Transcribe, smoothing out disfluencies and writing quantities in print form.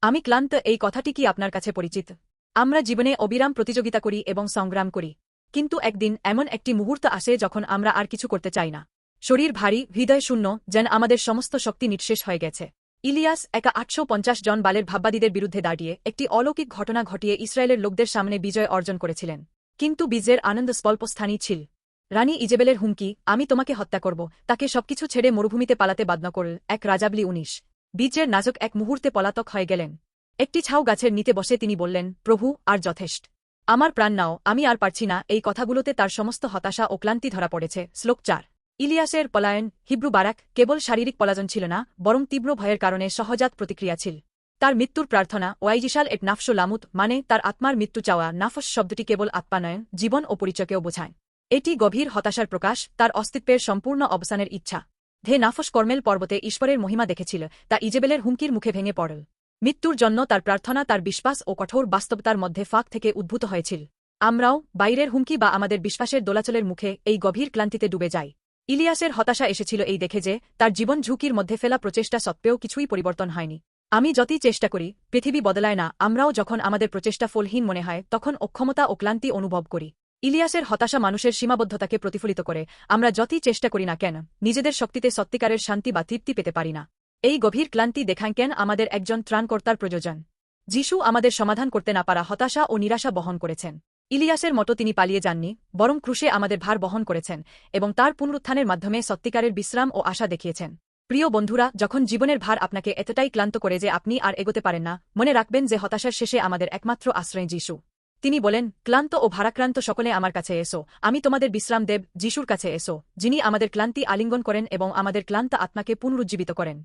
আমি ক্লান্ত এই কথাটি কি আপনার কাছে পরিচিত? আমরা জীবনে অবিরাম প্রতিযোগিতা করি এবং সংগ্রাম করি। কিন্তু একদিন এমন একটি মুহূর্ত আসে যখন আমরা আর কিছু করতে চাই না। শরীর ভারী, হৃদয় শূন্য, যেন আমাদের সমস্ত শক্তি নিঃশেষ হয়ে গেছে। ইলিয়াস একা 850 জন বালের ভাববাদীদের বিরুদ্ধে দাঁড়িয়ে একটি অলৌকিক ঘটনা ঘটিয়ে ইসরায়েলের লোকদের সামনে বিজয় অর্জন করেছিলেন। কিন্তু বিজয়ের আনন্দ স্বল্পস্থানী ছিল। রানী ইজেবেলের হুমকি, আমি তোমাকে হত্যা করব, তাকে সবকিছু ছেড়ে মরুভূমিতে পালাতে বাধ্য করল। এক রাজাবলি 19 বিজয়ের নাজক এক মুহূর্তে পলাতক হয়ে গেলেন। একটি ছাউ গাছের নিচে বসে তিনি বললেন, প্রভু, আর যথেষ্ট। আমার প্রাণ নাও, আমি আর পারছি না। এই কথাগুলোতে তার সমস্ত হতাশা ও ক্লান্তি ধরা পড়েছে। শ্লোক 4। ইলিয়াসের পলায়ন, হিব্রু বারাক, কেবল শারীরিক পলায়ন ছিল না, বরং তীব্র ভয়ের কারণে সহজাত প্রতিক্রিয়া ছিল। তার মৃত্যুর প্রার্থনা, ওয়াইজিশাল এট নাফস লামুত, মানে তার আত্মার মৃত্যু চাওয়া। নাফস শব্দটি কেবল আত্মানয়ন, জীবন ও পরিচয়কেও বোঝায়। এটি গভীর হতাশার প্রকাশ, তার অস্তিত্বের সম্পূর্ণ অবসানের ইচ্ছা। ধে নাফস কর্মেল পর্বতে ঈশ্বরের মহিমা দেখেছিল, তা ইজেবেলের হুমকির মুখে ভেঙে পড়ল। মৃত্যুর জন্য তার প্রার্থনা তার বিশ্বাস ও কঠোর বাস্তবতার মধ্যে ফাঁক থেকে উদ্ভূত হয়েছিল। আমরাও বাইরের হুমকি বা আমাদের বিশ্বাসের দোলাচলের মুখে এই গভীর ক্লান্তিতে ডুবে যাই। ইলিয়াসের হতাশা এসেছিল এই দেখে যে তার জীবন ঝুঁকির মধ্যে ফেলা প্রচেষ্টা সত্ত্বেও কিছুই পরিবর্তন হয়নি। আমি যতই চেষ্টা করি, পৃথিবী বদলায় না। আমরাও যখন আমাদের প্রচেষ্টা ফলহীন মনে হয় তখন অক্ষমতা ও ক্লান্তি অনুভব করি। ইলিয়াসের হতাশা মানুষের সীমাবদ্ধতাকে প্রতিফলিত করে। আমরা যতই চেষ্টা করি না কেন, নিজেদের শক্তিতে সত্যিকারের শান্তি বা তৃপ্তি পেতে পারি না। এই গভীর ক্লান্তি দেখায় কেন আমাদের একজন ত্রাণকর্তার প্রয়োজন। যিশু আমাদের সমাধান করতে না পারা হতাশা ও নিরাশা বহন করেছেন। ইলিয়াসের মতো তিনি পালিয়ে যাননি, বরং ক্রুশে আমাদের ভার বহন করেছেন এবং তার পুনরুত্থানের মাধ্যমে সত্যিকারের বিশ্রাম ও আশা দেখিয়েছেন। প্রিয় বন্ধুরা, যখন জীবনের ভার আপনাকে এতটাই ক্লান্ত করে যে আপনি আর এগোতে পারেন না, মনে রাখবেন যে হতাশার শেষে আমাদের একমাত্র আশ্রয় যিশু। তিনি বলেন, ক্লান্ত ও ভারাক্রান্ত সকলে আমার কাছে এসো, আমি তোমাদের বিশ্রাম দেব। যিশুর কাছে এসো, যিনি আমাদের ক্লান্তি আলিঙ্গন করেন এবং আমাদের ক্লান্ত আত্মাকে পুনরুজ্জীবিত করেন।